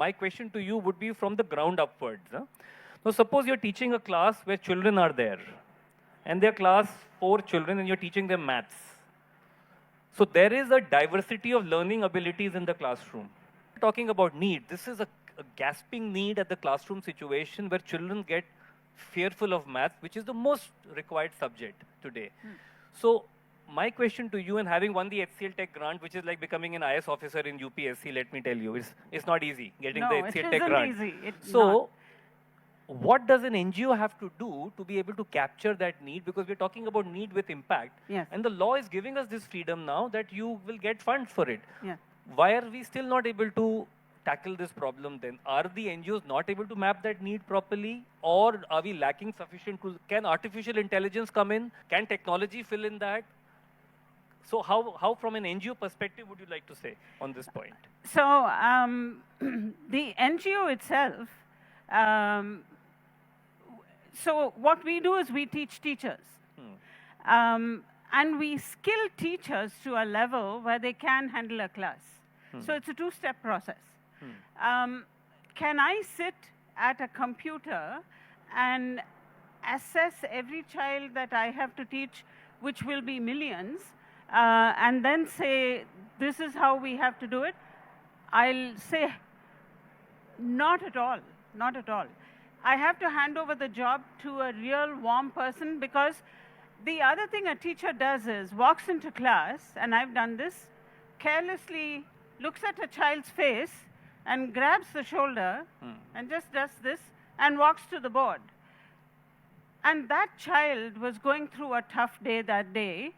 my question to you would be from the ground upwards. Now, suppose you're teaching a class where children are there, and they're class 4 children, and you're teaching them maths. So there is a diversity of learning abilities in the classroom. Talking about need, this is a gasping need at the classroom situation where children get fearful of math, which is the most required subject today. So my question to you, and having won the HCL Tech grant, which is like becoming an IS officer in UPSC, let me tell you, it's not easy getting the HCL Tech grant. Easy. It's so not. What does an NGO have to do to be able to capture that need? Because we're talking about need with impact. Yes. And the law is giving us this freedom now that you will get funds for it. Yeah. Why are we still not able to tackle this problem then? Are the NGOs not able to map that need properly? Or are we lacking sufficient tools? Can artificial intelligence come in? Can technology fill in that? So how from an NGO perspective would you like to say on this point? So the NGO itself, so what we do is we teach teachers. And we skill teachers to a level where they can handle a class. So it's a two-step process. Can I sit at a computer and assess every child that I have to teach, which will be millions, and then say, this is how we have to do it? I'll say, not at all, not at all. I have to hand over the job to a real warm person, because the other thing a teacher does is walks into class, and I've done this, carelessly looks at a child's face and grabs the shoulder and just does this and walks to the board. And that child was going through a tough day that day,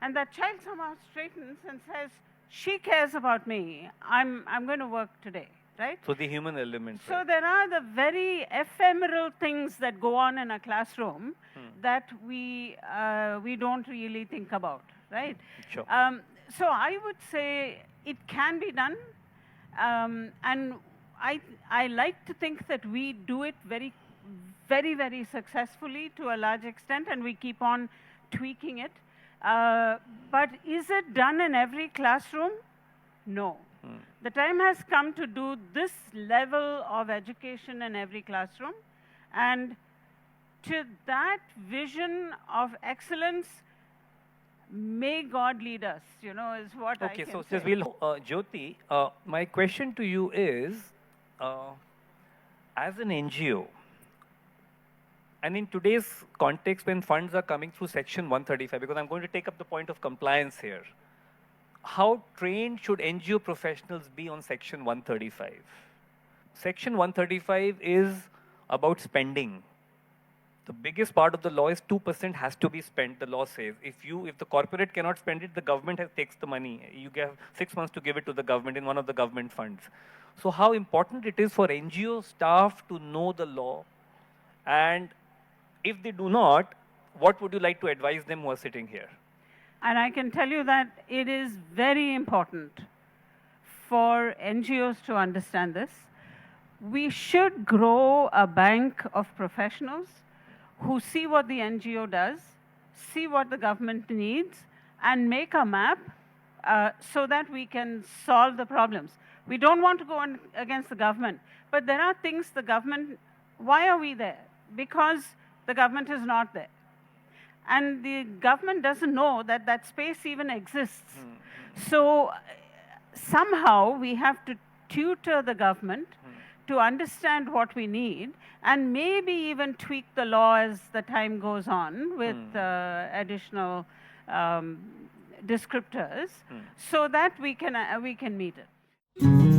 and that child somehow straightens and says, she cares about me, I'm going to work today. Right? So the human element. So right? there are the very ephemeral things that go on in a classroom that we don't really think about, right? Sure. So I would say it can be done, and I like to think that we do it very, very, very successfully to a large extent, and we keep on tweaking it. But is it done in every classroom? No. The time has come to do this level of education in every classroom, and to that vision of excellence, may God lead us, is what I can say. Okay, so we'll, Jyoti, my question to you is, as an NGO, and in today's context when funds are coming through Section 135, because I'm going to take up the point of compliance here, how trained should NGO professionals be on Section 135? Section 135 is about spending. The biggest part of the law is 2% has to be spent, the law says. If the corporate cannot spend it, the government takes the money. You have 6 months to give it to the government in one of the government funds. So how important it is for NGO staff to know the law, and if they do not, what would you like to advise them who are sitting here? And I can tell you that it is very important for NGOs to understand this. We should grow a bank of professionals who see what the NGO does, see what the government needs, and make a map so that we can solve the problems. We don't want to go on against the government, but there are things the government, why are we there? Because the government is not there. And the government doesn't know that that space even exists. So somehow we have to tutor the government to understand what we need, and maybe even tweak the law as the time goes on with additional descriptors so that we can meet it.